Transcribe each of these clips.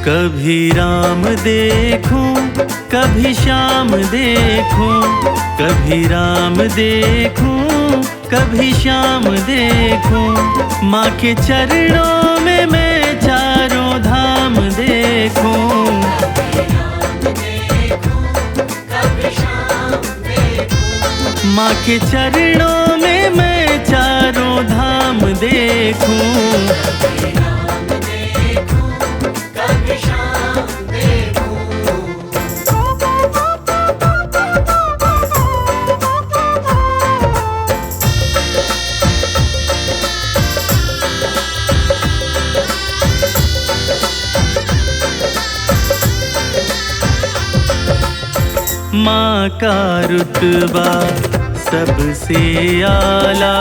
कभी राम देखूं, कभी श्याम देखूं, कभी राम देखूं, कभी श्याम देखूं। माँ के चरणों में मैं चारों धाम देखूं। माँ के चरणों में मैं चारों धाम देखूं। माँ का रुतबा सबसे आला,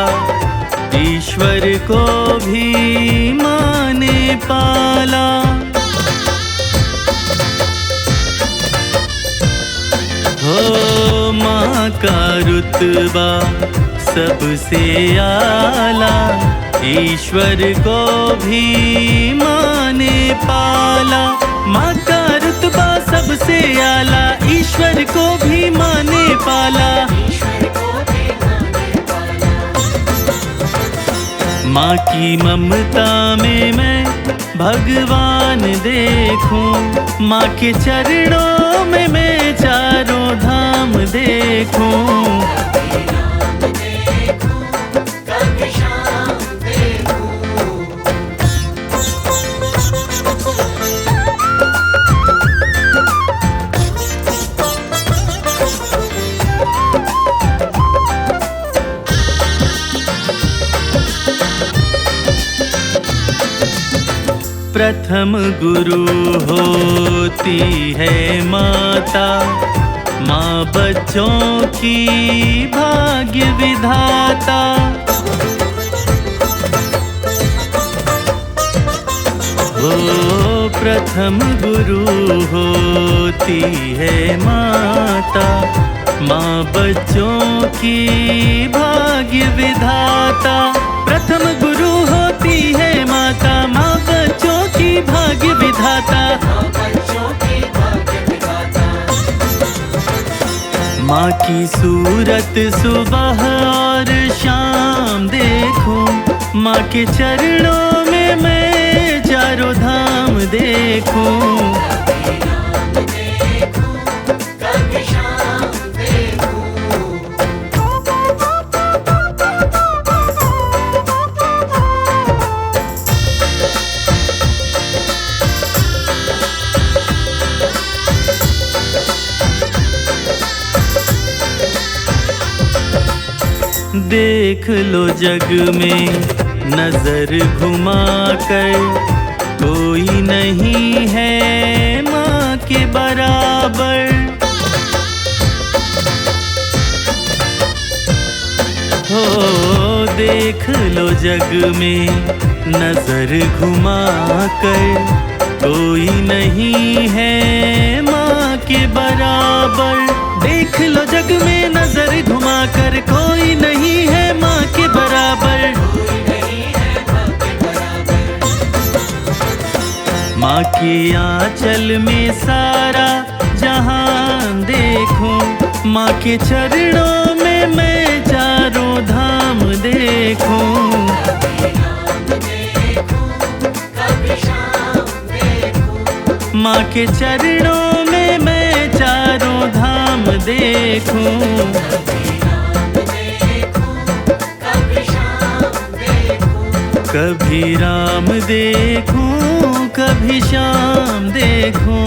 ईश्वर को भी माँ ने पाला। हो माँ का रुतबा सबसे आला, ईश्वर को भी माँ ने पाला। माँ का रुतबा सबसे आला, ईश्वर को भी माँ ने पाला। माँ की ममता में मैं भगवान देखूं। माँ के चरणों में मैं चारों धाम देखूं। प्रथम गुरु होती है माता, माँ बच्चों की भाग्य विधाता। वो प्रथम गुरु होती है माता, माँ बच्चों की भाग्य विधाता। प्रथम गुरु होती है माता, माँ बच्चों की भाग्य विधाता। माँ की सूरत सुबह और शाम देखूं। माँ के चरणों में मैं चारों धाम देखूं। देख लो जग में नजर घुमा कर, कोई नहीं है माँ के बराबर। हो देख लो जग में नजर घुमा कर, कोई नहीं है माँ के बराबर। देख लो जग में नजर घुमा कर, कोई नहीं है माँ के बराबर। माँ के आंचल में सारा जहान देखूं। माँ के चरणों में मैं चारों धाम देखूं। माँ के चरणों में मैं चारों धाम देखूं। कभी राम देखूं, कभी श्याम देखूं।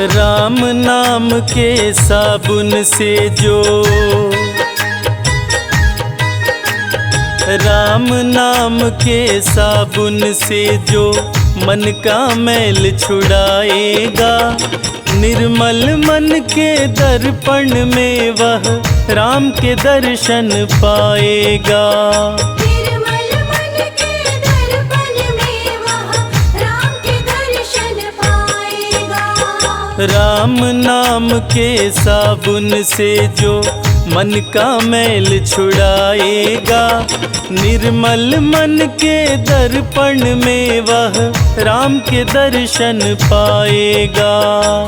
राम नाम के साबुन से जो, राम नाम के साबुन से जो मन का मैल छुड़ाएगा, निर्मल मन के दर्पण में वह राम के दर्शन पाएगा। निर्मल मन के दर्पण में वह राम के दर्शन पाएगा। राम नाम के साबुन से जो मन का मैल छुड़ाएगा, निर्मल मन के दर्पण में वह राम के दर्शन पाएगा।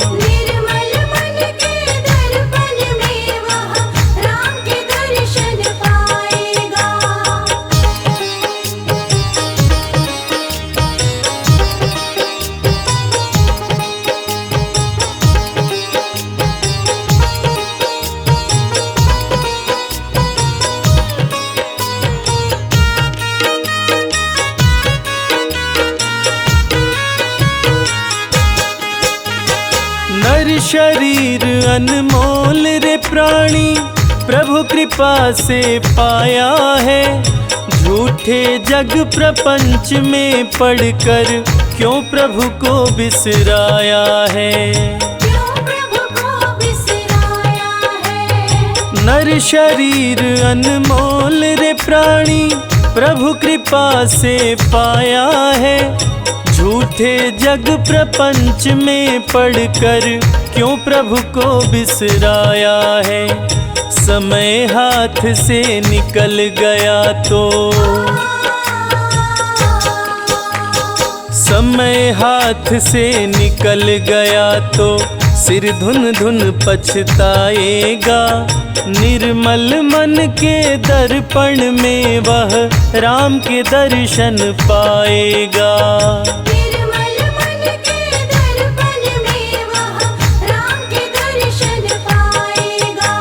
निर्मल मन के दर्पण में वह राम के दर्शन पाएगा। नर शरीर अनमोल रे प्राणी, प्रभु कृपा से पाया है। झूठे जग प्रपंच में पड़कर क्यों प्रभु को बिसराया है। क्यों प्रभु को बिसराया है। नर शरीर अनमोल रे प्राणी, प्रभु कृपा से पाया है। झूठे जग प्रपंच में पड़कर क्यों प्रभु को बिसराया है। समय हाथ से निकल गया तो, समय हाथ से निकल गया तो सिर धुन धुन पछताएगा। निर्मल मन के दर्पण में वह राम के दर्शन पाएगा। निर्मल मन के दर्पण में वह राम के दर्शन पाएगा।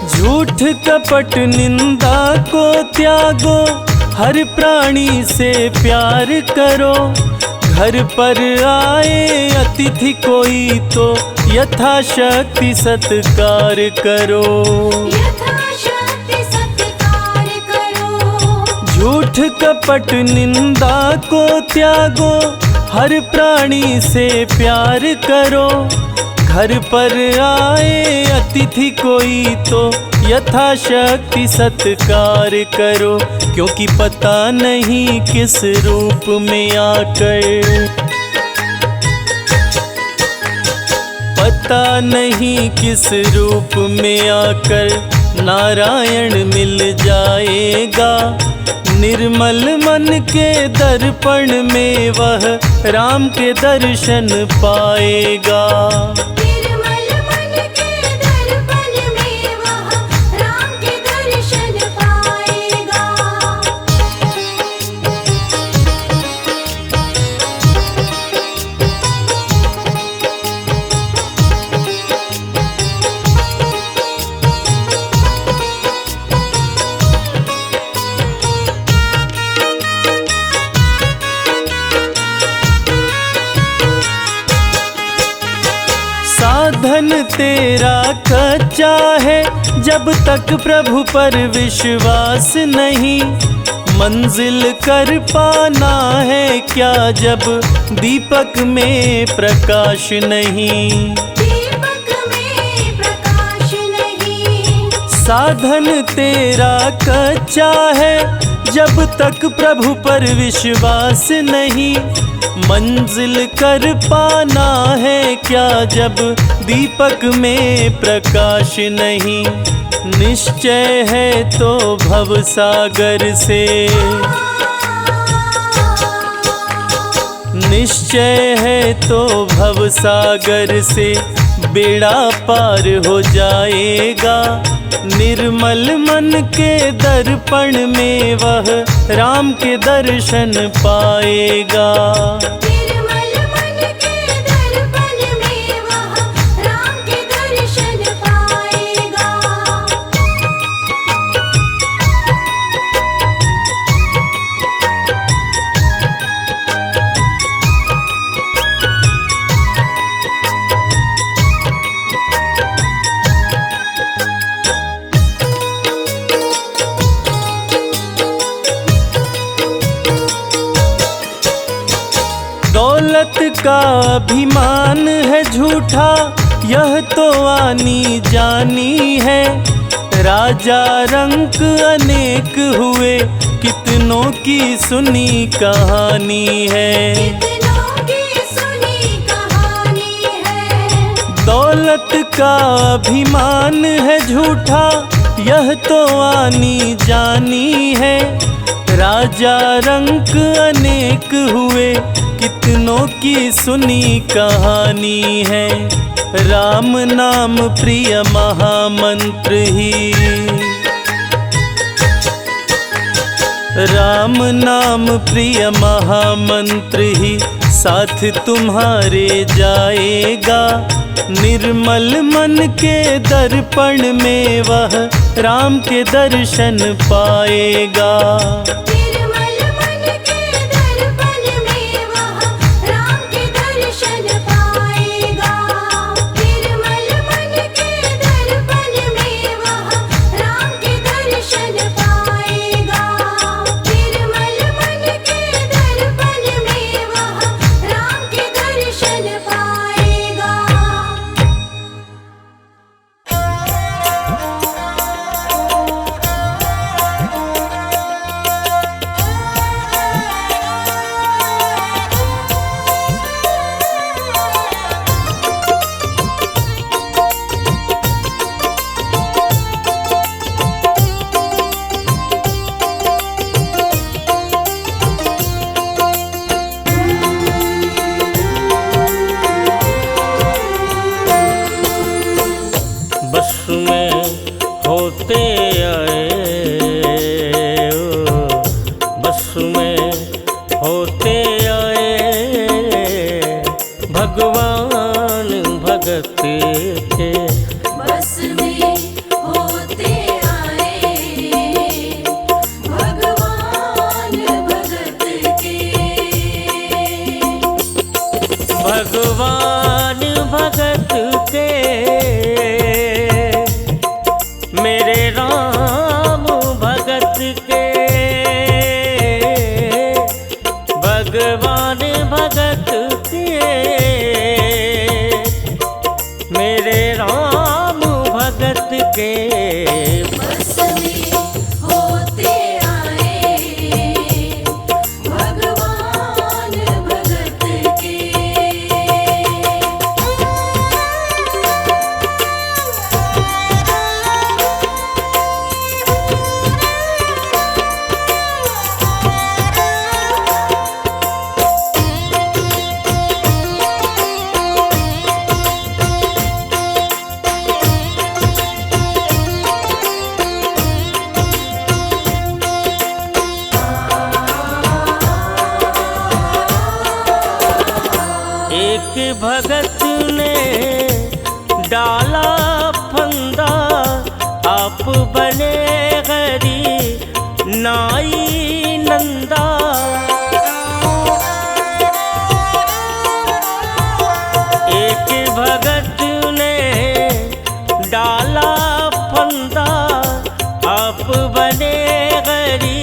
झूठ कपट निंदा को त्यागो, हर प्राणी से प्यार करो। घर पर आए अतिथि कोई तो यथाशक्ति सत्कार करो। यथाशक्ति सत्कार करो। झूठ कपट निंदा को त्यागो, हर प्राणी से प्यार करो। घर पर आए अतिथि कोई तो यथाशक्ति सत्कार करो। क्योंकि पता नहीं किस रूप में आकर, पता नहीं किस रूप में आकर नारायण मिल जाएगा। निर्मल मन के दर्पण में वह राम के दर्शन पाएगा। निर्मल मन के दर्पण में वह राम के दर्शन पाएगा। साधन तेरा कच्चा है, जब तक प्रभु पर विश्वास नहीं। मंजिल कर पाना है क्या जब दीपक में प्रकाश नहीं। दीपक में प्रकाश नहीं। साधन तेरा कच्चा है, जब तक प्रभु पर विश्वास नहीं। मंजिल कर पाना है क्या जब दीपक में प्रकाश नहीं। निश्चय है तो भव सागर से, निश्चय है तो भव सागर से बेड़ा पार हो जाएगा। निर्मल मन के दर्पण में वह राम के दर्शन पाएगा। निर्मल मन के दर्पण में वह राम के दर्शन पाएगा। दौलत का अभिमान है झूठा, यह तो आनी जानी है। राजा रंक अनेक हुए, कितनों की सुनी कहानी है। कितनों की सुनी कहानी है। दौलत का अभिमान है झूठा, यह तो आनी जानी है। राजा रंक अनेक हुए, कितनों की सुनी कहानी है। राम नाम प्रिय महामंत्र ही, राम नाम प्रिय महामंत्र ही साथ तुम्हारे जाएगा। निर्मल मन के दर्पण में वह राम के दर्शन पाएगा। निर्मल मन के दर्पण में वह राम के दर्शन पाएगा। निर्मल मन के दर्पण में वह राम के दर्शन पाएगा। निर्मल मन के दर्पण में वह राम के दर्शन पाएगा। बस में होते आए ओ, बस में होते आए भगवान भगत के। बस में होते आए भगवान भगत के। भगवान भगत के मेरे राम भगत के। भगवान भगत के मेरे राम भगत के। बस में होते आए भगवान भगत के। एक भगत ने डाला फंदा, आप बने हरि नाई नंदा। एक भगत ने डाला फंदा, आप बने हरि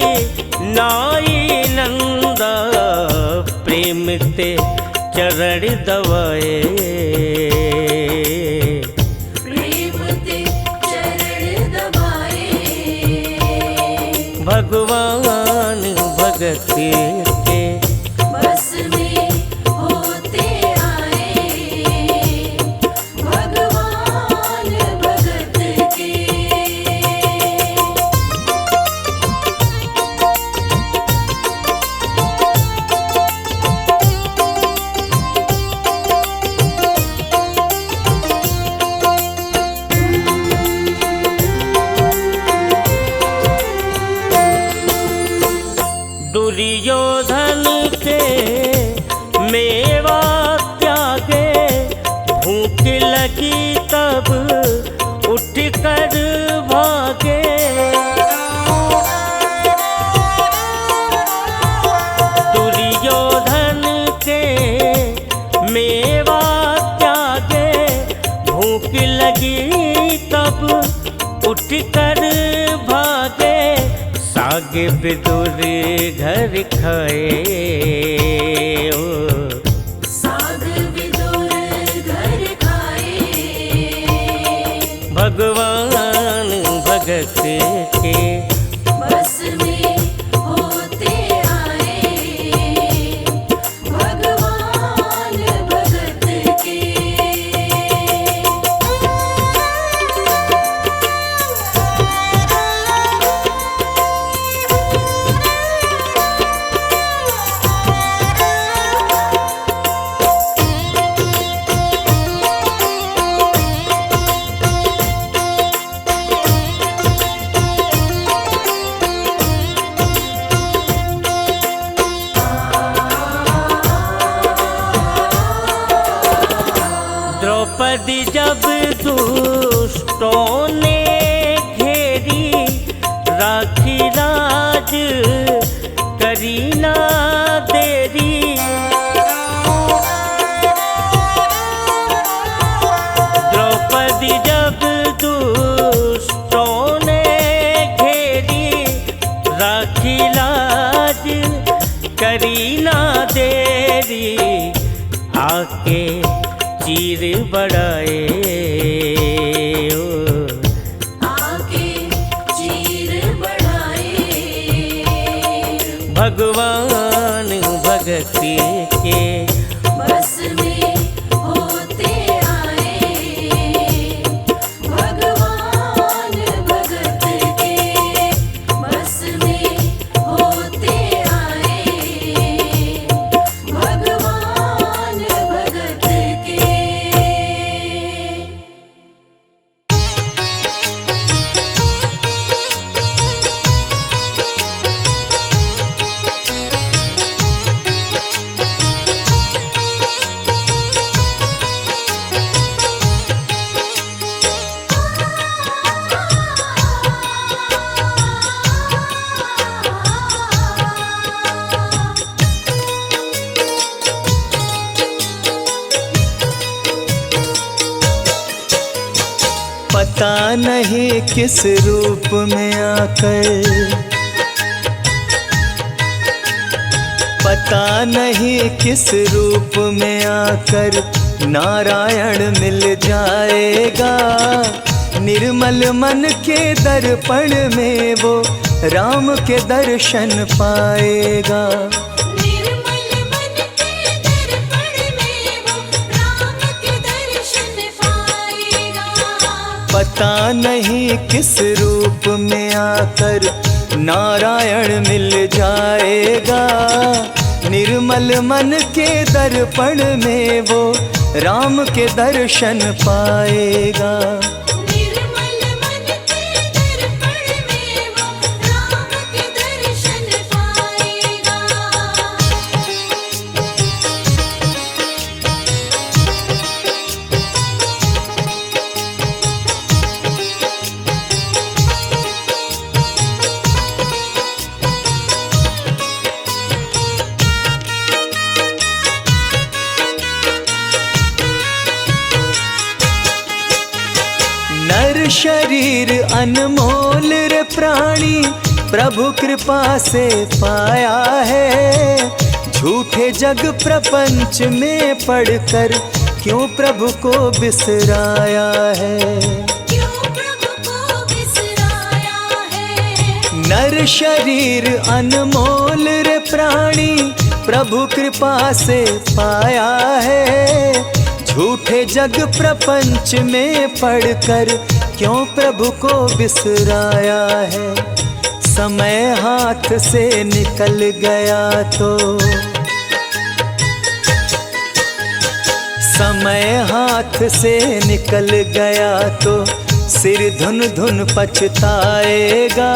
नाई नंदा। प्रेम ते चरण दवाए, प्रेम ते चरण दबाए। भगवान भगत के। बस में होते आए भगवान भगत के। दुर्योधन के मेवा त्यागे, भूख लगी तब उठ कर भागे। दुर्योधन के मेवा त्यागे, भूख लगी तब उठ कर भागे। साग विदुर घर खाए, साग विदुर घर खाए। भगवान भगत के बस में होते आए, भगवान भगत के। द्रौपदी जब दुष्टों ने घेरी, राखी राज करी ना देरी। द्रौपदी जब दुष्टों ने घेरी, राखी लाज करी ना देरी। आके चीर बढ़ाए, आके चीर बढ़ाए। भगवान भगत के बस में होते आए, भगवान भगत के। बस में होते आए, भगवान भगत के। पता नहीं किस रूप में आकर, पता नहीं किस रूप में आकर नारायण मिल जाएगा। निर्मल मन के दर्पण में वो राम के दर्शन पाएगा। निर्मल मन के दर्पण में वो राम के दर्शन पाएगा। पता नहीं किस रूप में आकर नारायण मिल जाएगा। निर्मल मन के दर्पण में वो राम के दर्शन पाएगा। निर्मल मन के दर्पण में वो राम के दर्शन पाएगा। नर शरीर अनमोल रे प्राणी प्रभु कृपा से पाया है। झूठे जग प्रपंच में पड़कर क्यों प्रभु को बिसराया है। क्यों प्रभु को बिसराया है। नर शरीर अनमोल रे प्राणी प्रभु कृपा से पाया है। झूठे जग प्रपंच में पड़कर क्यों प्रभु को बिसराया है। समय हाथ से निकल गया तो, समय हाथ से निकल गया तो सिर धुन धुन पछताएगा।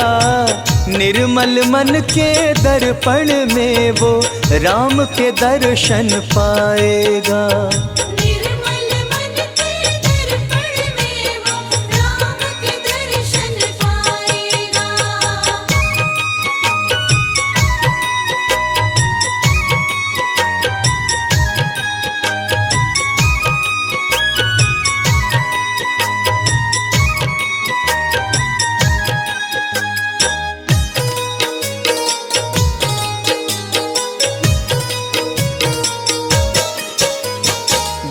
निर्मल मन के दर्पण में वो राम के दर्शन पाएगा। निर्मल मन के दर्पण में वो राम के दर्शन पाएगा।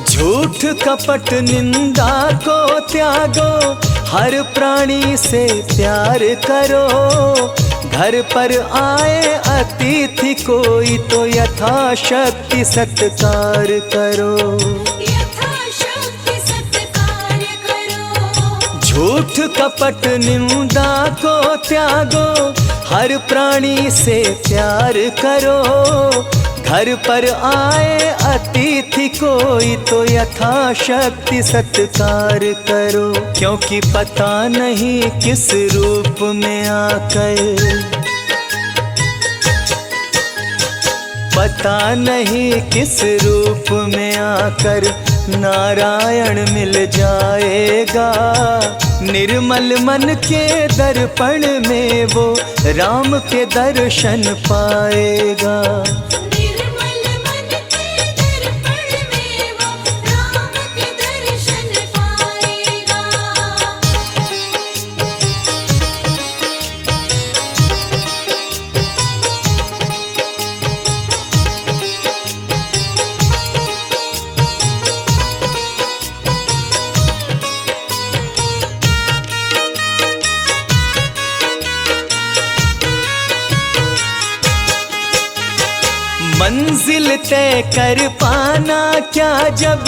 झूठ कपट निंदा को त्यागो, हर प्राणी से प्यार करो। घर पर आए अतिथि कोई तो यथाशक्ति सत्कार करो। यथाशक्ति सत्कार करो। झूठ कपट निंदा को त्यागो, हर प्राणी से प्यार करो। घर पर आए अतिथि कोई तो यथाशक्ति सत्कार करो। क्योंकि पता नहीं किस रूप में आकर, पता नहीं किस रूप में आकर नारायण मिल जाएगा। निर्मल मन के दर्पण में वो राम के दर्शन पाएगा। निर्मल मन के दर्पण में वो राम के दर्शन पाएगा। मंजिल तय कर पाना क्या जब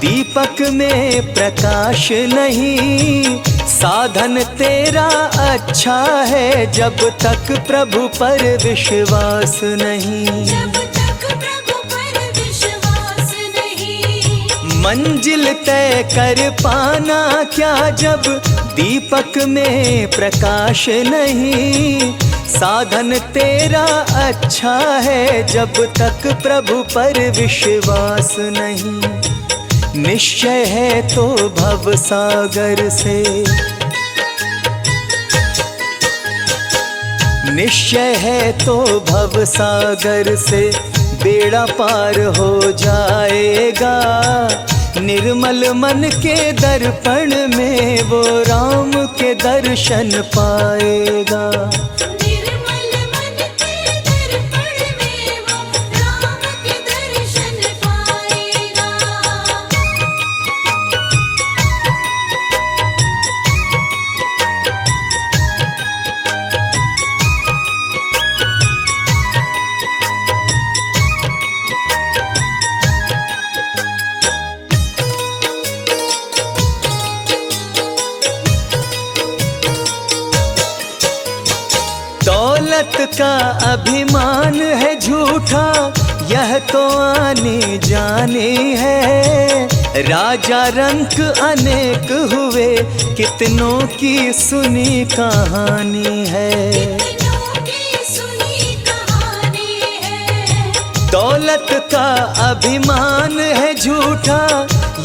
दीपक में प्रकाश नहीं। साधन तेरा अच्छा है जब तक प्रभु पर विश्वास नहीं। जब तक प्रभु पर विश्वास नहीं। मंजिल तय कर पाना क्या जब दीपक में प्रकाश नहीं। साधन तेरा अच्छा है जब तक प्रभु पर विश्वास नहीं। निश्चय है तो भव सागर से, निश्चय है तो भव सागर से बेड़ा पार हो जाएगा। निर्मल मन के दर्पण में वो राम के दर्शन पाएगा। निर्मल मन के दर्पण में वो राम के दर्शन पाएगा। दौलत का अभिमान है झूठा, यह तो आने जाने है। राजा रंक अनेक हुए, कितनों की सुनी कहानी है। कितनों की सुनी कहानी है। दौलत का अभिमान है झूठा,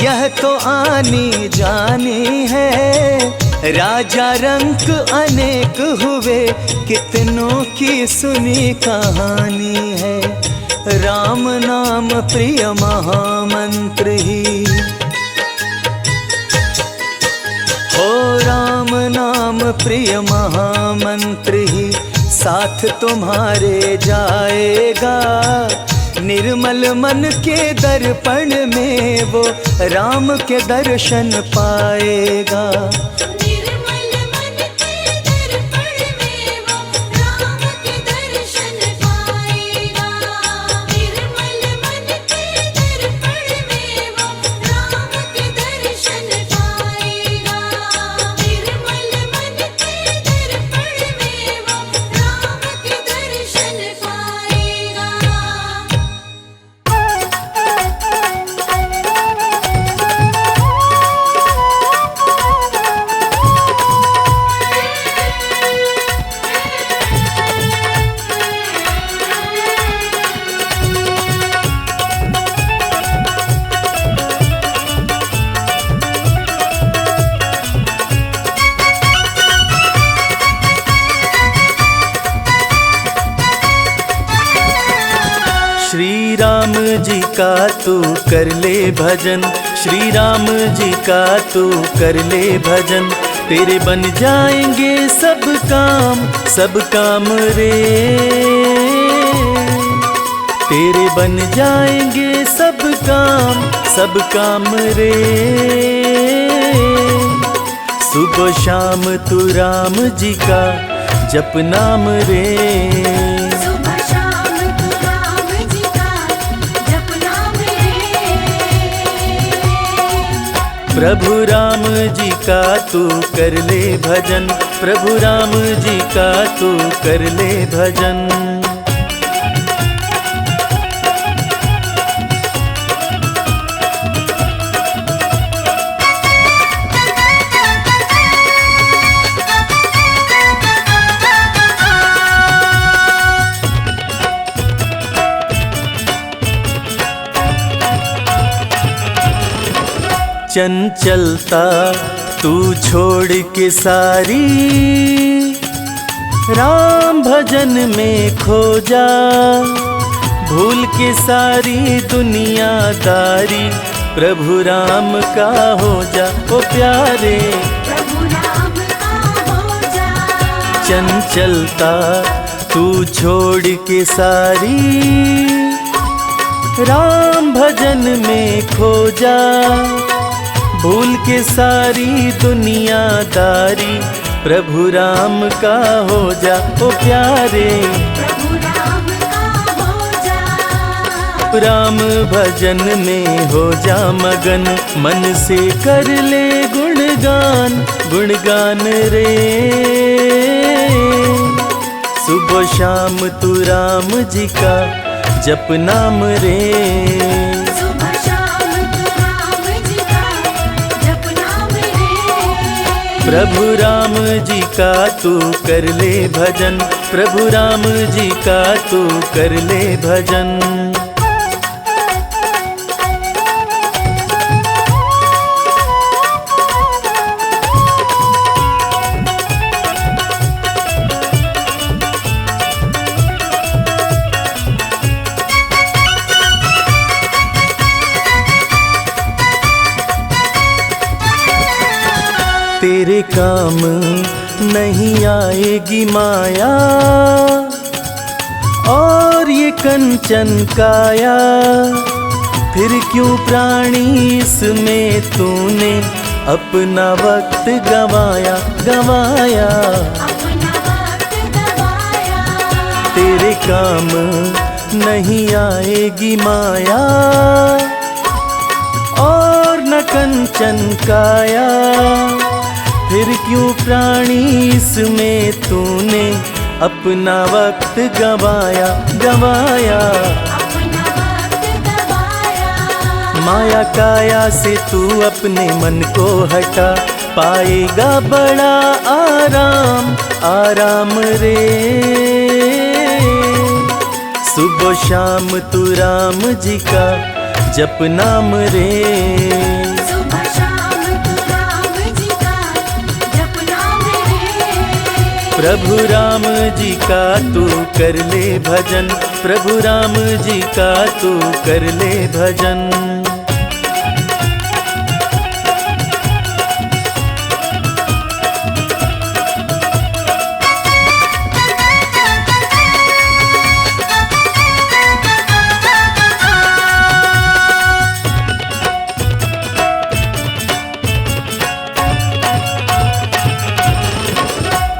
यह तो आनी जानी है। राजा रंक अनेक हुए, कितनों की सुनी कहानी है। राम नाम प्रिय महामंत्र ही हो, राम नाम प्रिय महामंत्र ही साथ तुम्हारे जाएगा। निर्मल मन के दर्पण में वो राम के दर्शन पाएगा। निर्मल मन के दर्पण में वो राम के दर्शन पाएगा। निर्मल मन के दर्पण में वो राम के दर्शन पाएगा। निर्मल मन के दर्पण में वो राम के दर्शन पाएगा। जी का तू कर ले भजन, श्री राम जी का तू कर ले भजन। तेरे बन जाएंगे सब काम रे। तेरे बन जाएंगे सब काम रे। सुबह शाम तू राम जी का जप नाम रे। सुबह शाम तू राम जी का जप नाम रे। प्रभु राम जी का तू कर ले भजन, प्रभु राम जी का तू कर ले भजन। चंचलता तू छोड़ के सारी, राम भजन में खो जा। भूल के सारी दुनियादारी, प्रभु राम का हो जा ओ प्यारे। प्रभु राम का हो जा। चंचलता तू छोड़ के सारी, राम भजन में खो जा। भूल के सारी दुनियादारी, प्रभु राम का हो जा ओ प्यारे। प्रभु राम का हो जा। राम भजन में हो जा मगन, मन से कर ले गुणगान रे। सुबह शाम तू राम जी का जप नाम रे। सुबह शाम तू राम जी का जप नाम रे। प्रभु राम जी का तू कर ले भजन, प्रभु राम जी का तू कर ले भजन। तेरे काम नहीं आएगी माया, और ये कंचन काया। फिर क्यों प्राणी इसमें तूने अपना वक्त गवाया। अपना वक्त गवाया। तेरे काम नहीं आएगी माया, और न कंचन काया। फिर क्यों प्राणी इसमें तूने अपना वक्त गवाया। अपना वक्त गवाया। माया काया से तू अपने मन को हटा, पाएगा बड़ा आराम रे। सुबह शाम तू राम जी का जप नाम रे। सुबह शाम तू राम जी का जप नाम रे। प्रभु राम जी का तू कर ले भजन, प्रभु राम जी का तू कर ले भजन।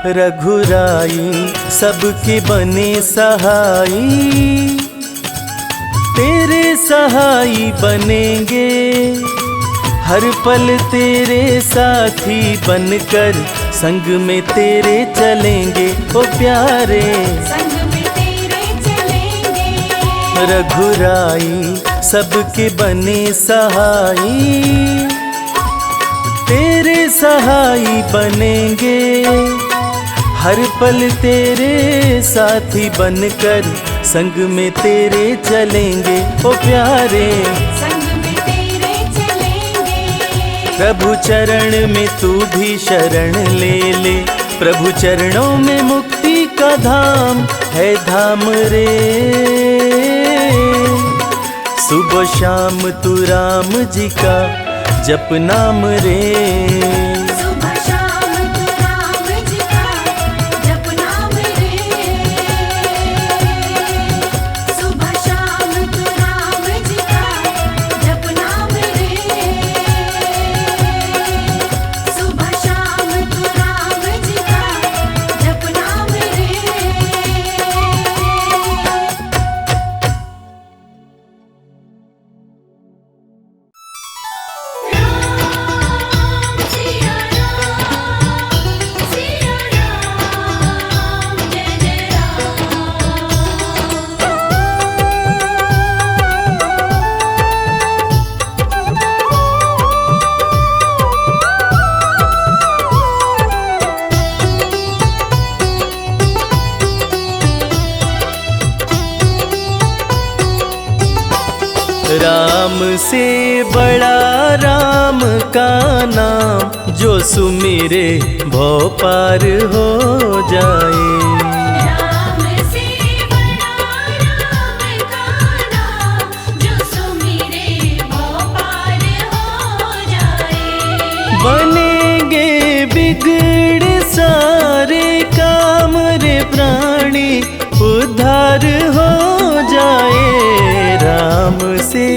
रघुराई सबके बने सहाई, तेरे सहाई बनेंगे। हर पल तेरे साथी बनकर संग में तेरे चलेंगे ओ प्यारे। संग में तेरे चलेंगे। रघुराई सबके बने सहाई, तेरे सहाई बनेंगे। हर पल तेरे साथी बनकर संग में तेरे चलेंगे ओ प्यारे। संग में तेरे चलेंगे। प्रभु चरण में तू भी शरण ले ले, प्रभु चरणों में मुक्ति का धाम है धाम रे। सुबह शाम तू राम जी का जप नाम रे। सुबह शाम तू राम जी का जप नाम रे। सुबह शाम तू राम जी का जप नाम रे। सुबह शाम तू राम जी का जप नाम रे। सिया राम जय जय राम से बड़ा राम का नाम, जो सुमिरे भव पार हो जाए। राम से बड़ा राम का नाम, जो सुमिरे भव पार हो जाए। बनेंगे बिगड़ सारे काम रे प्राणी, उद्धार हो जाए। राम से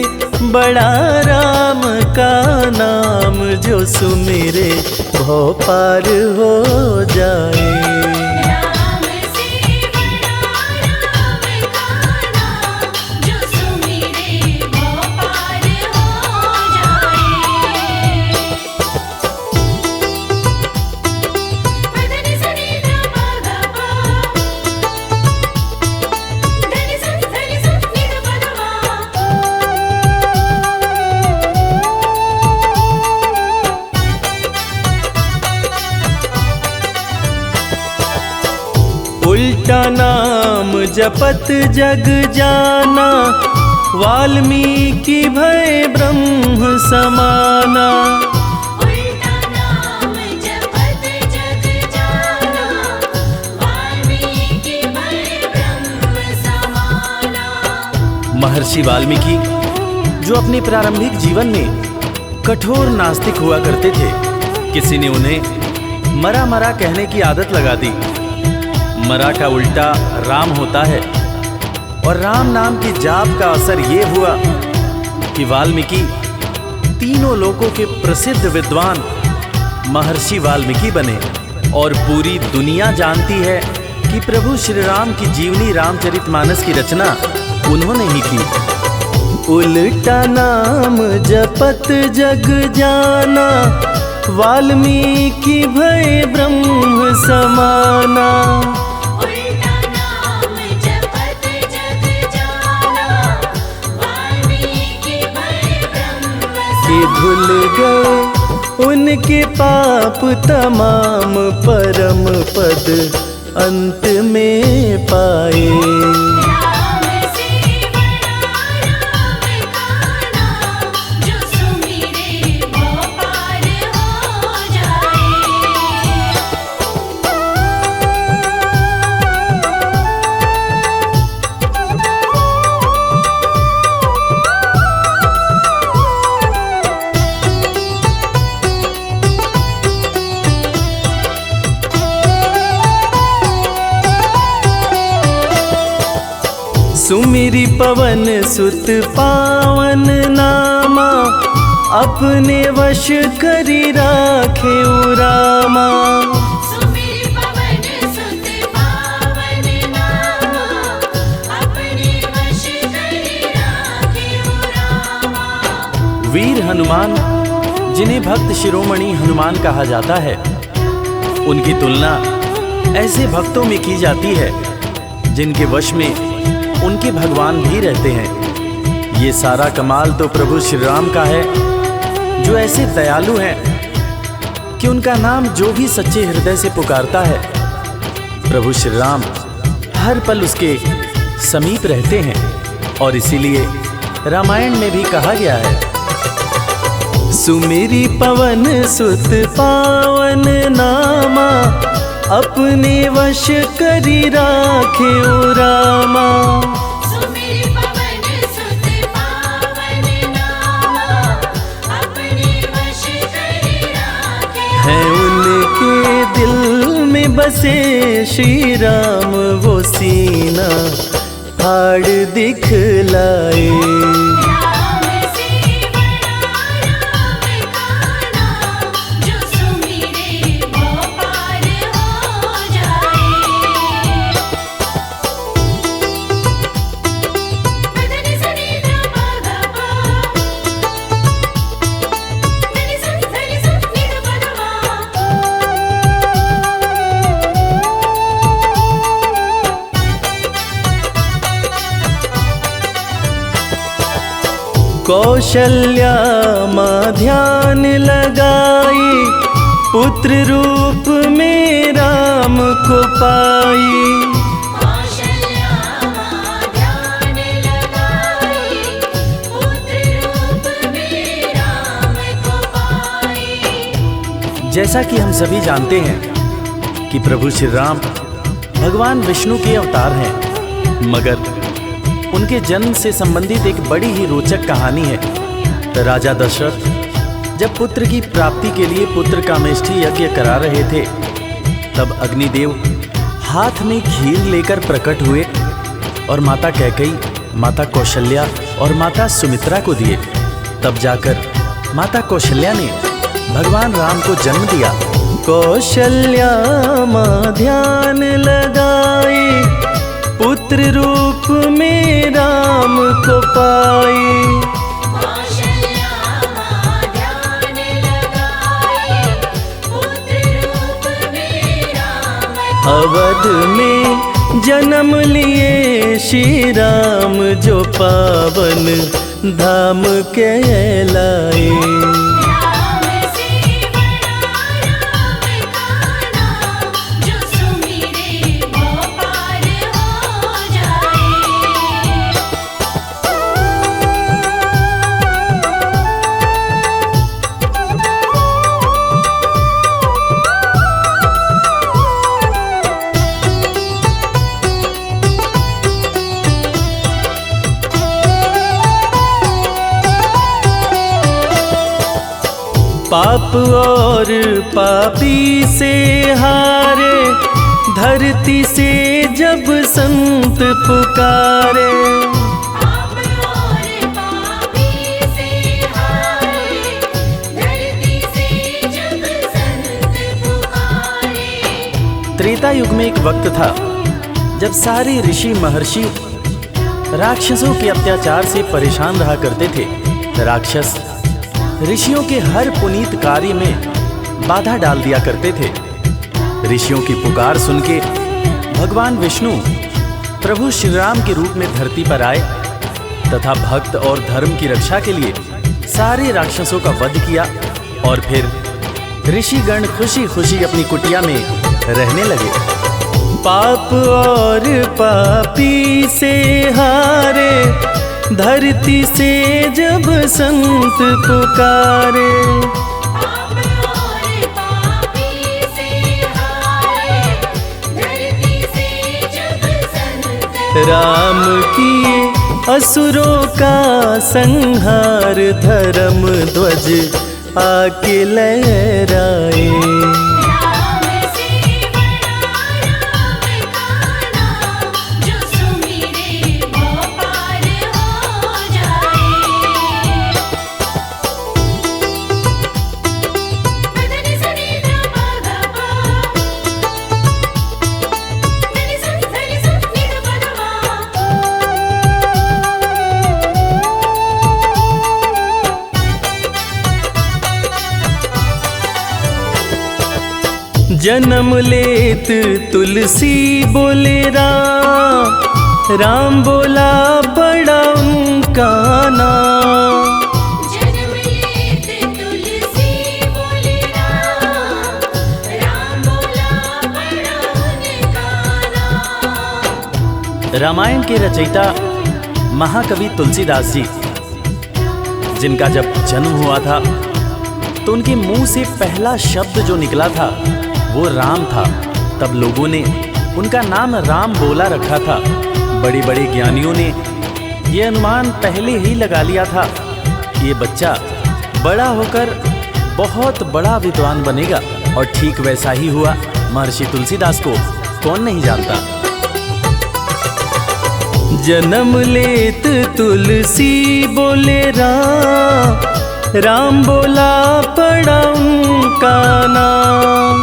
बड़ा राम का नाम, जो सुमिरे भव पार हो जाए। राम से बड़ा राम का नाम, जो सुमिरे भव पार हो जाए। धनि सनि ध प ग प, धनि स नि ध प ध म। उल्टा नाम जपत जग जाना, वाल्मीकि भय ब्रह्म समाना। उल्टा नाम जपत जग जाना, वाल्मीकि भय ब्रह्म समाना। महर्षि वाल्मीकि जो अपने प्रारंभिक जीवन में कठोर नास्तिक हुआ करते थे, किसी ने उन्हें मरा मरा कहने की आदत लगा दी। मरा का उल्टा राम होता है, और राम नाम की जाप का असर ये हुआ कि वाल्मीकि तीनों लोकों के प्रसिद्ध विद्वान महर्षि वाल्मीकि बने। और पूरी दुनिया जानती है कि प्रभु श्री राम की जीवनी रामचरितमानस की रचना उन्होंने ही की। उल्टा नाम जपत जग जाना, वाल्मीकि भय ब्रह्म समाना। उल्टा नाम जपत जग जाना, वाल्मीकि भय ब्रह्म कि धुल गए उनके पाप तमाम, परम पद अंत में पाए। राम से बड़ा राम का नाम, जो सुमिरे भव पार हो जाए। सुमिरी पवन सुत पावन नामा, अपने वश करी राखे रामा। सुमिर पवन सुत पावन नामा, अपने वश करि राखे रामा। वीर हनुमान, जिन्हें भक्त शिरोमणि हनुमान कहा जाता है, उनकी तुलना ऐसे भक्तों में की जाती है जिनके वश में उनके भगवान भी रहते हैं। ये सारा कमाल तो प्रभु श्री राम का है, जो ऐसे दयालु हैं कि उनका नाम जो भी सच्चे हृदय से पुकारता है, प्रभु श्री राम हर पल उसके समीप रहते हैं। और इसीलिए रामायण में भी कहा गया है, सुमिरी पवन सुत पावन नामा, अपने वश करी राखे रामा। सुमिर पवन सुत पावन बसे श्री राम वो सीना फाड़ दिखलाए। राम से बड़ा राम का नाम, जो सुमिरे वो पार हो जाए। मदनि सनि ध प ग प, धनि स नि ध प ध मा। कौशल्या माँ ध्यान लगाई, पुत्र रूप में राम को पाई। कौशल्या माँ ध्यान लगाई, पुत्र रूप में राम को पाई। जैसा कि हम सभी जानते हैं कि प्रभु श्री राम भगवान विष्णु के अवतार हैं, मगर उनके जन्म से संबंधित एक बड़ी ही रोचक कहानी है। राजा दशरथ जब पुत्र की प्राप्ति के लिए पुत्र कामेष्ठी यज्ञ करा रहे थे, तब अग्निदेव हाथ में खीर लेकर प्रकट हुए और माता कैकेयी, माता कौशल्या और माता सुमित्रा को दिए। तब जाकर माता कौशल्या ने भगवान राम को जन्म दिया। कौशल्या माँ ध्यान लगाई, पुत्र रूप में राम को पाई। कौशल्या माँ ध्यान लगाई, पुत्र रूप में राम को अवध में जन्म लिए श्री राम, जो पावन धाम कहलाए। राम से बड़ा राम का नाम, जो सुमिरे वो पार हो जाए। पाप और पापी से हारे, धरती से जब संत पुकारे। पाप और पापी से हारे, धरती से जब संत पुकारे। त्रेता युग में एक वक्त था जब सारे ऋषि महर्षि राक्षसों के अत्याचार से परेशान रहा करते थे। राक्षस ऋषियों के हर पुनीत कार्य में बाधा डाल दिया करते थे। ऋषियों की पुकार सुन के भगवान विष्णु प्रभु श्री राम के रूप में धरती पर आए तथा भक्त और धर्म की रक्षा के लिए सारे राक्षसों का वध किया और फिर ऋषिगण खुशी खुशी अपनी कुटिया में रहने लगे। पाप और पापी से हारे, धरती से जब संत पुकारे। पाप और पापी से हारे, धरती से जब संत राम किए असुरों का संहार, धर्म ध्वज आके लहराए। राम से बड़ा राम का नाम, जो सुमिरे वो पार हो जाए। मदनि सनि ध प ग प, धनि स नि ध प ध मा। जन्म लेत तुलसी बोले राम, राम बोला बड़ा उनका नाम। जन्म लेत तुलसी बोले राम, राम बोला बड़ा उनका नाम। रामायण के रचयिता महाकवि तुलसीदास जी, जिनका जब जन्म हुआ था तो उनके मुंह से पहला शब्द जो निकला था वो राम था। तब लोगों ने उनका नाम राम बोला रखा था। बड़े बड़े ज्ञानियों ने ये अनुमान पहले ही लगा लिया था कि ये बच्चा बड़ा होकर बहुत बड़ा विद्वान बनेगा, और ठीक वैसा ही हुआ। महर्षि तुलसीदास को कौन नहीं जानता। जन्म लेत तुलसी बोले राम, राम बोला पड़ा उनका नाम।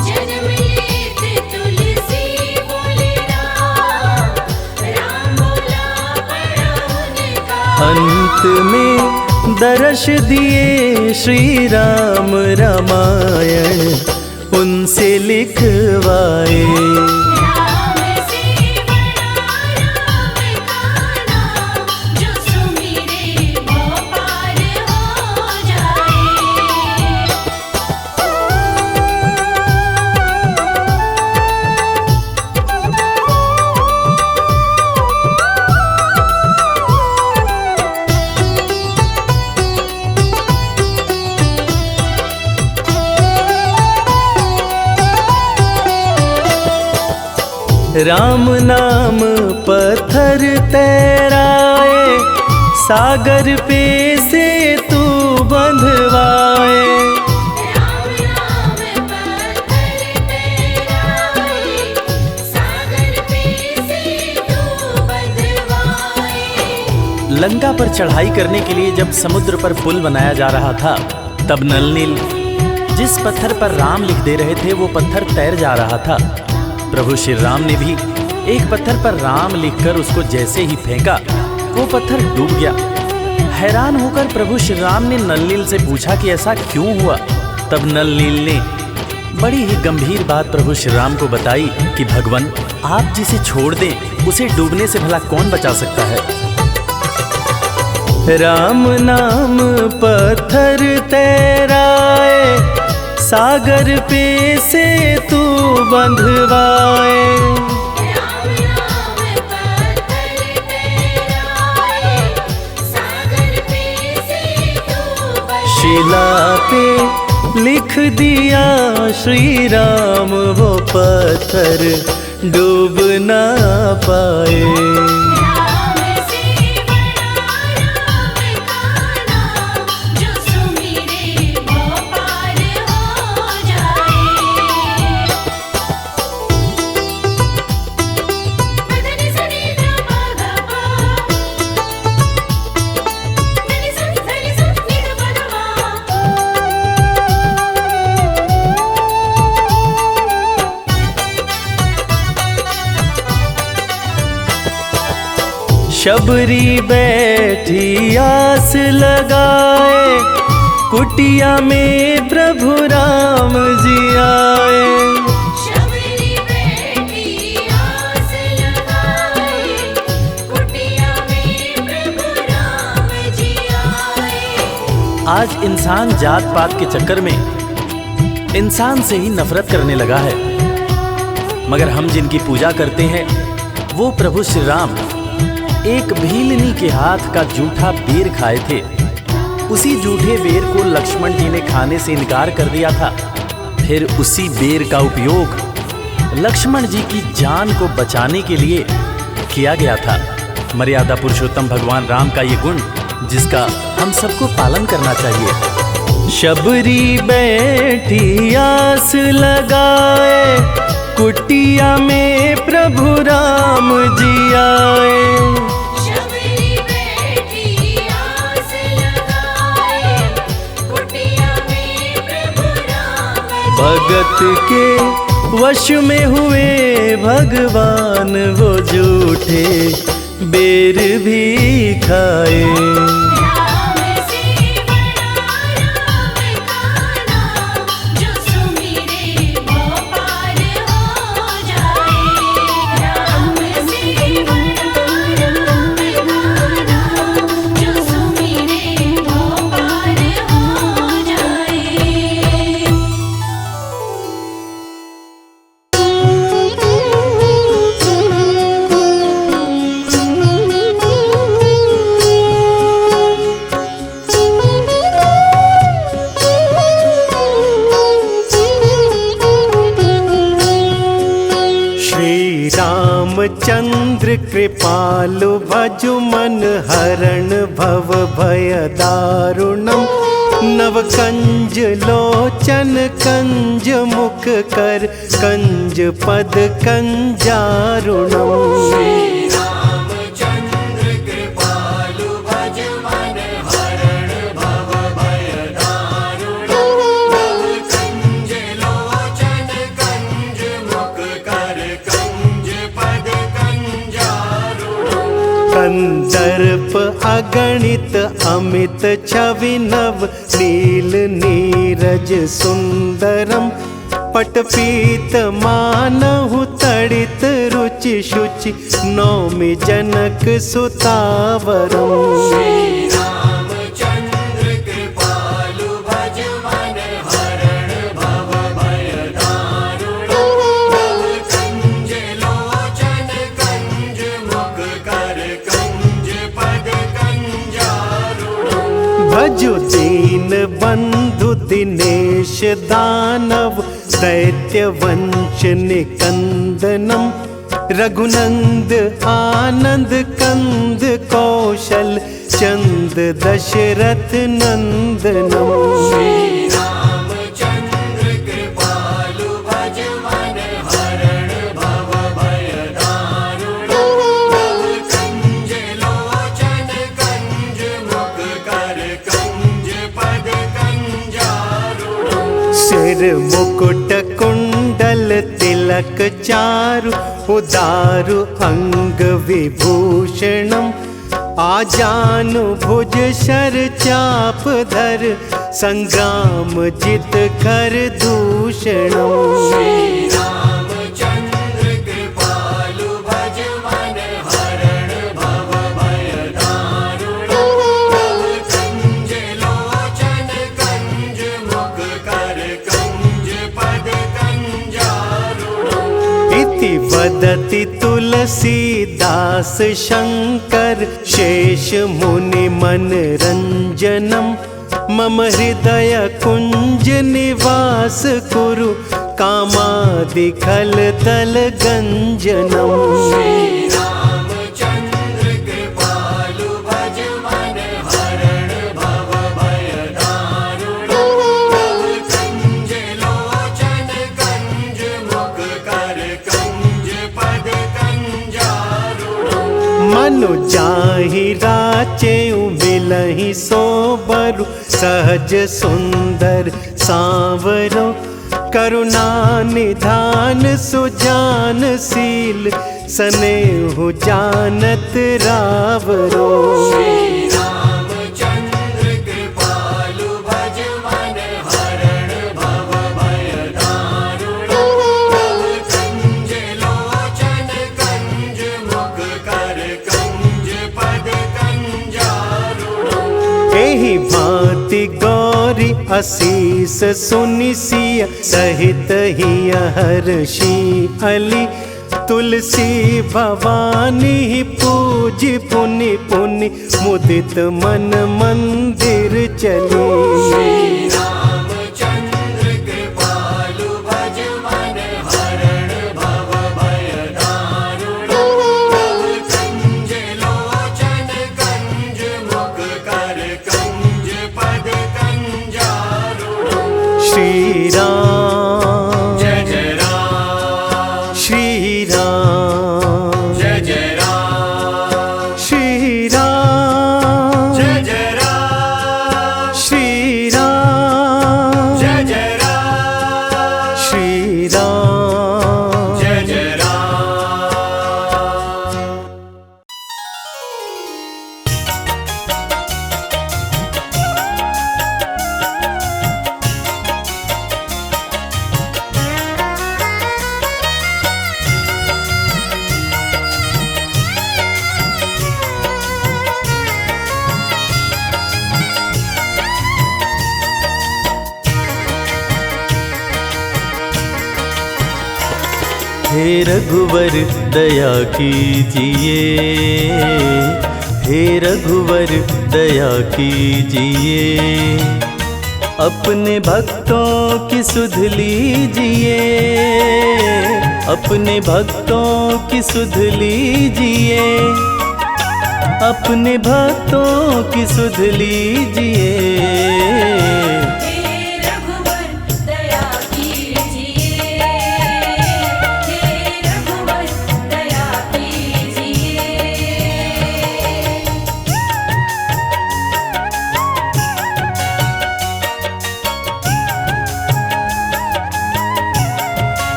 जन्म लेत तुलसी बोले राम, राम बोला पड़ा उनका। अंत में दर्श दिए श्री राम रामायण उनसे लिखवाए। राम से बड़ा राम का नाम, जो सुमिरे वो पार हो जाए। राम नाम पत्थर तैराए, सागर पे से तू बंधवाए। राम नाम पत्थर तैराए, सागर पे से तू बंधवाए। लंका पर चढ़ाई करने के लिए जब समुद्र पर पुल बनाया जा रहा था, तब नल नील जिस पत्थर पर राम लिख दे रहे थे वो पत्थर तैर जा रहा था। प्रभु श्री राम ने भी एक पत्थर पर राम लिखकर उसको जैसे ही फेंका, वो पत्थर डूब गया। हैरान होकर प्रभु श्री राम ने नल नील से पूछा कि ऐसा क्यों हुआ। तब नल नील ने बड़ी ही गंभीर बात प्रभु श्री राम को बताई कि भगवान, आप जिसे छोड़ दें उसे डूबने से भला कौन बचा सकता है। राम नाम पत्थर तैराए, सागर पे से तू बंधवाए। राम नाम पत्थर तैराए, सागर पे से तू बंधवाए। शिला पे लिख दिया श्री राम वो पत्थर डूब ना पाए। राम से बड़ा राम का नाम, जो सुमिरे वो पार हो जाए। मदनि सनि ध प ग प, मदनि सनि सनि स नि ध प ध शबरी बैठी आस लगाए, कुटिया में प्रभु राम जी आए। शबरी बैठी आस लगाए, कुटिया में प्रभु राम जी आए। आज इंसान जात पात के चक्कर में इंसान से ही नफरत करने लगा है, मगर हम जिनकी पूजा करते हैं वो प्रभु श्री राम एक भीलनी के हाथ का जूठा बेर खाए थे। उसी जूठे बेर को लक्ष्मण जी ने खाने से इनकार कर दिया था। फिर उसी बेर का उपयोग लक्ष्मण जी की जान को बचाने के लिए किया गया था। मर्यादा पुरुषोत्तम भगवान राम का ये गुण जिसका हम सबको पालन करना चाहिए। शबरी बैठी आस लगाए, कुटिया में प्रभु राम जी आए। शबरी बैठी आस लगाए, कुटिया में प्रभु राम जी भगत के वश में हुए भगवान, वो जूठे बेर भी खाए। राम से बड़ा राम का नाम, जो सुमिरे वो पार हो जाए। राम से बड़ा राम का नाम, जो सुमिरे वो पार हो जाए। रामचंद्र कृपालु भजु मन हरण भव भय दारुणम नव कंज लोचन कंज मुख कर कंज पद कंजारुणम। रामचंद्र कृपालु भज मन हरण भव भय दारुणम। कंज लोचन कंज मुख कर कंज पद कंजारुणम। कंदर्प अगणित अमित छवि नव नील नीरज सुंदरम। पटपीत मानहु तड़ित रुचि शुचि नौमि जनक सुतावरम। रामचंद्र कृपालु भज मन हरण भव भय दारुणम। कंज लोचन कंज मुख कर कंज पद कंजारुणम। भजु दीन बंधु दिनेश दानव दैत्य वंश निकंदनम। रघुनंद आनंद कंद कौशल चंद दशरथ नंदनम। रामचंद्र कृपालु भज मन हरण भव भय दारुणम। कंज लोचन कंज मुख कर कंज पद कंजारुणम। सिर मुकुट कुंडल तिलक चारु उदारु अंग विभूषणम। आजानु भुज शर चाप धर संग्राम जित कर दूषणम। रामचंद्र कृपालु भज मन हरण भव भय दारुणम। कंज लोचन कंज मुख कर कंज पद कंजारुणम। इति वदति तुलसीदास शंकर शेष मुनि मनरंजनम। मम हृदय कुंज निवास कुरु कामादि खल दल गंजनम। रामचंद्र कृपालु भज मन हरण भव भय दारुणम। कंज लोचन कंज मुख कर कंज पद कंजारुणम। मनु जाहि राचे मिलहि सोबरु सहज सुंदर सांवरो। करुणा निधान सुजान शील स्नेहु जानत रावरो। रामचंद्र कृपालु भज मन हरण भव भय दारुणम। कंज लोचन कंज मुख कर कंज पद कंजारुणम। एहि भांति गौरी असीस सुनि सिय सहित हिय हर्षि अली। तुलसी भवानी पूजी पुनि पुनि मुदित मन मंदिर चली। रामचंद्र कृपालु भज मन हरण भव भय दारुणम। कंज लोचन कंज मुख कर कंज पद कंजारुणम। श्री राम जय जय राम। श्री राम जय जय राम। श्री राम जय जय राम। श्री राम जय जय राम। श्री राम जय जय राम। हे रघुवर दया कीजिए, हे रघुवर दया कीजिए, अपने भक्तों की सुध लीजिए, अपने भक्तों की सुध लीजिए। अपने भक्तों की सुध लीजिए। हे रघुवर दया कीजिए, हे रघुवर दया कीजिए।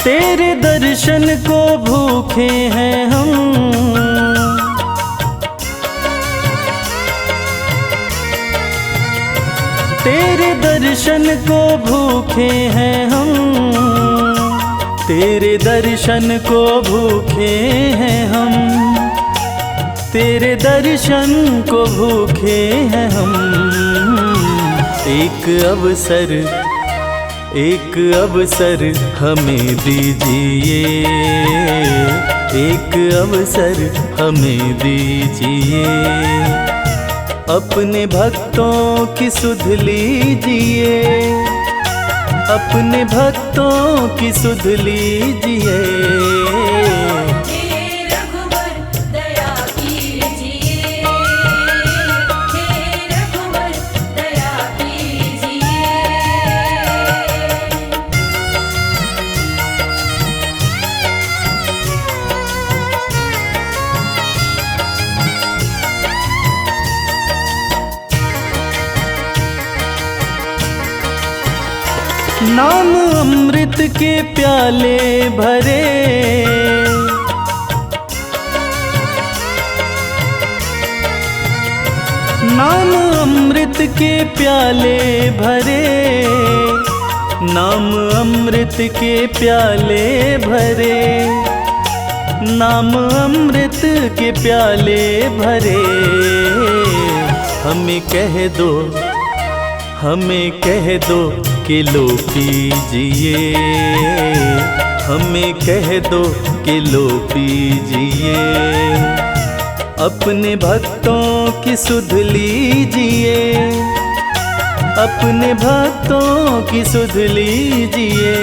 तेरे दर्शन को भूखे हैं हम, तेरे दर्शन को भूखे हैं हम, तेरे दर्शन को भूखे हैं हम, तेरे दर्शन को भूखे हैं हम। एक अवसर हमें दीजिए, एक अवसर हमें दीजिए। अपने भक्तों की सुध लीजिए, अपने भक्तों की सुध लीजिए। हे रघुवर दया कीजिए, हे रघुवर दया कीजिए। नाम अमृत के प्याले भरे, नाम अमृत के प्याले भरे, नाम अमृत के प्याले भरे, नाम अमृत के प्याले भरे। हमें कह दो, हमें कह दो कि लो पीजिए, हमें कह दो कि लो पीजिए। अपने भक्तों की सुध लीजिए, अपने भक्तों की सुध लीजिए।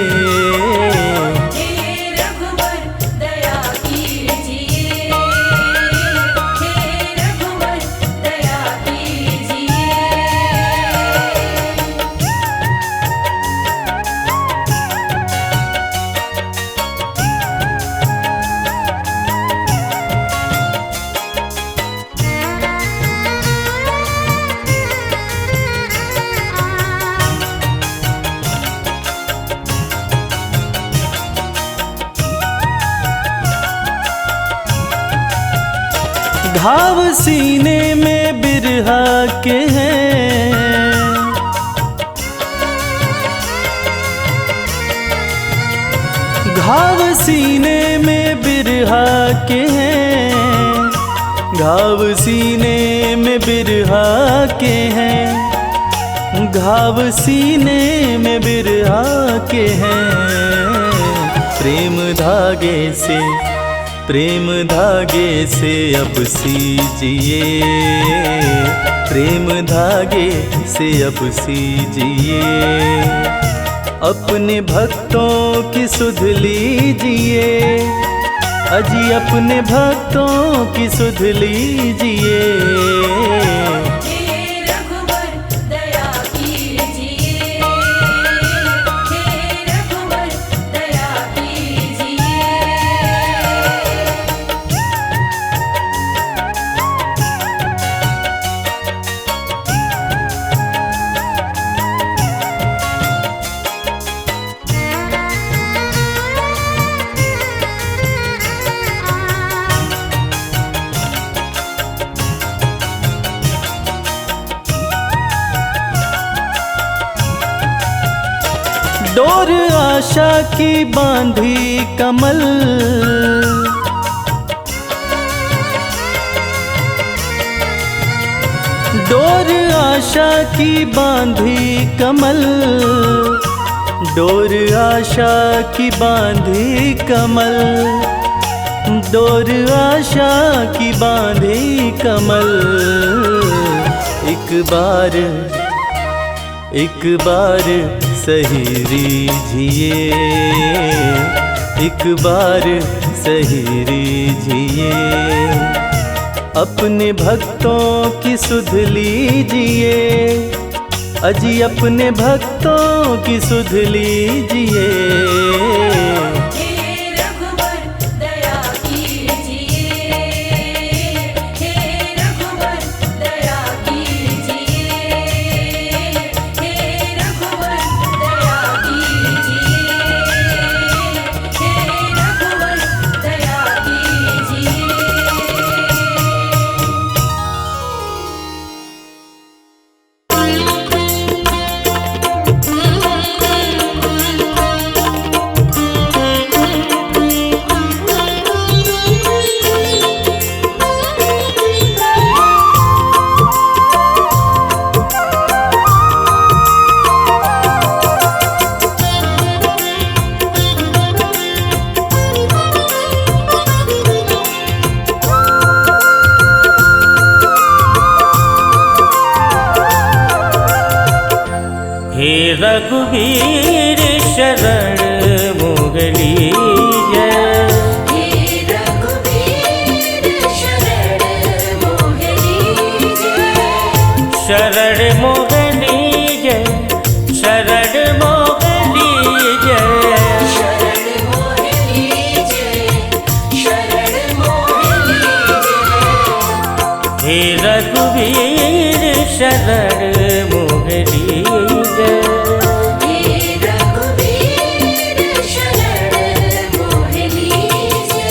हे रघुवर दया कीजिए, हे रघुवर दया कीजिए। घाव सीने में बिरहा के हैं, घाव सीने में बिरहा के हैं, घाव सीने में बिरहा के हैं, घाव सीने में बिरहा के हैं। प्रेम धागे से, प्रेम धागे से अब सीजिए, प्रेम धागे से अब सीजिए। अपने भक्तों की सुध लीजिए, अजी अपने भक्तों की सुध लीजिए। हे रघुवर दया कीजिए, हे रघुवर दया कीजिए। डोर आशा की बांधी कमल, डोर आशा की बांधी कमल, डोर आशा की बांधी कमल, डोर आशा की बांधे कमल, एक बार सही रीझिए, एक बार सही रीझिए। अपने भक्तों की सुध लीजिए, अजी अपने भक्तों की सुध लीजिए। हे रघुवर दया कीजिए, हे रघुवर दया कीजिए, हे रघुवर दया कीजिए, हे रघुवर दया कीजिए। हे रघुवीर शरण मोगली जय, हे रघुवीर शरण मोहनी जय, शरण मोगली जय, शरण मोगली जय। शरण मोहनी जय, शरण मोहनी जय। हे रघुवीर शरण मोगली जय, हे रघुवीर शरण मोहनी जय।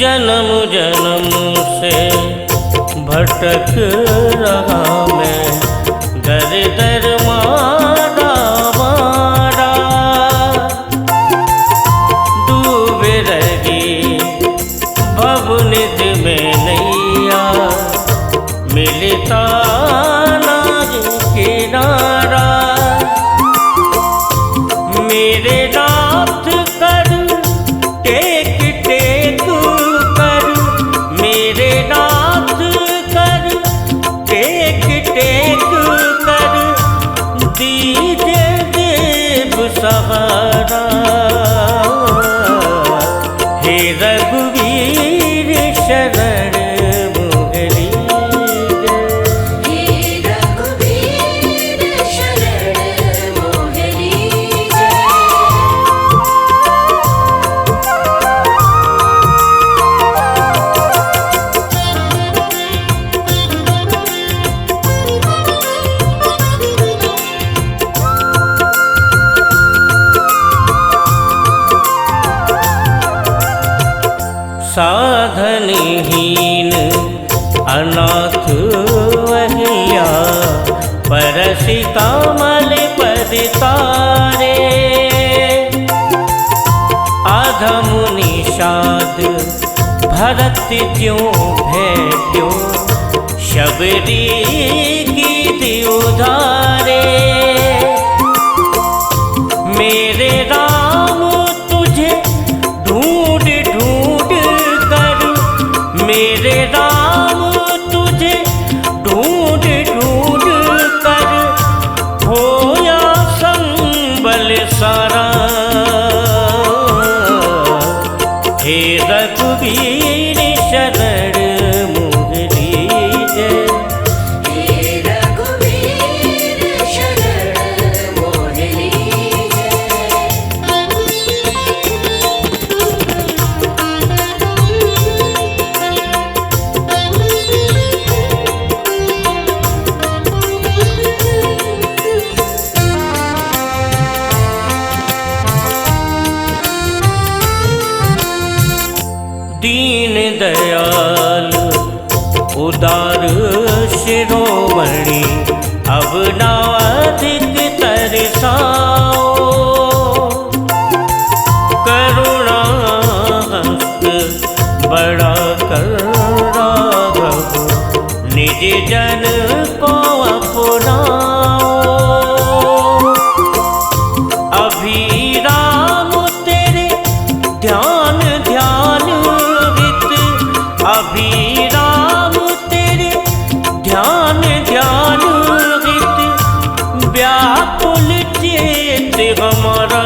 जन्म जन्म से भटक रहा मैं, दर दर मारा मारा। डूबे रही भवनिध में नैया, मिलता ना किनारा। मेरे नाथ कर टेक टेक कर, मेरे नाथ कर टेक टेक कर। दीजिए देव सहारा, हे रघुवीर शरण मोगली जय, हे रघुवीर शरण मोहनी जय। साधनहीन अनाथ वहिया, परसि कमल पद तारे। अधम निषाद भरत ज्यों भेट्यो, शबरी की उधारे। मेरे राम तुझे ढूंढ ढूंढ कर, मेरे राम तुझे ढूंढ ढूंढ कर। होया संबल सारा, हे रघुवीर शरण मोगली जय, हे रघुवीर शरण मोहनी जय। दीन दयाल उदार शिरोमणि अब ना अधिक तरसाओ। करुणा हस्त बड़ा कर राघव निज जन को अपनाओ। अभी राम तेरे ध्यान ध्यान हित, अभी राम तेरे ध्यान ध्यान हित, व्याकुल चेत हमारा।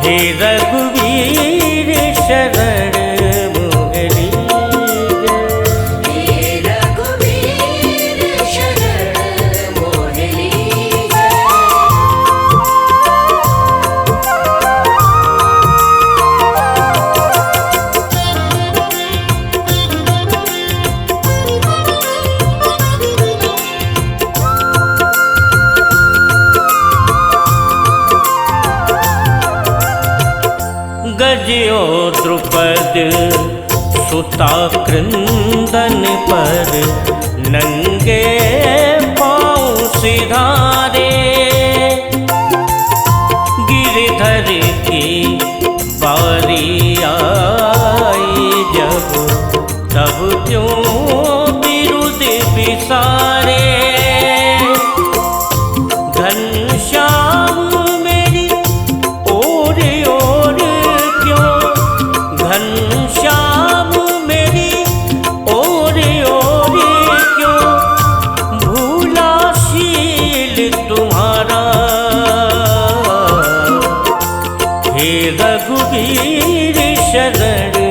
हे रघुवीर शरण मोहरी हे रघुवीर शरण मोह लीजै। गजयो द्रुपद सुता क्रंदन पर, नंगे पाँव सिधारे। गिरधर की बारी आई जब, तब क्यों बिरुद बिसारे। घनश्याम मेरी ओर ओर क्यों, घनश्याम मेरी ओर ओर क्यों, भूला शील तुम्हारा। हे रघुवीर शरण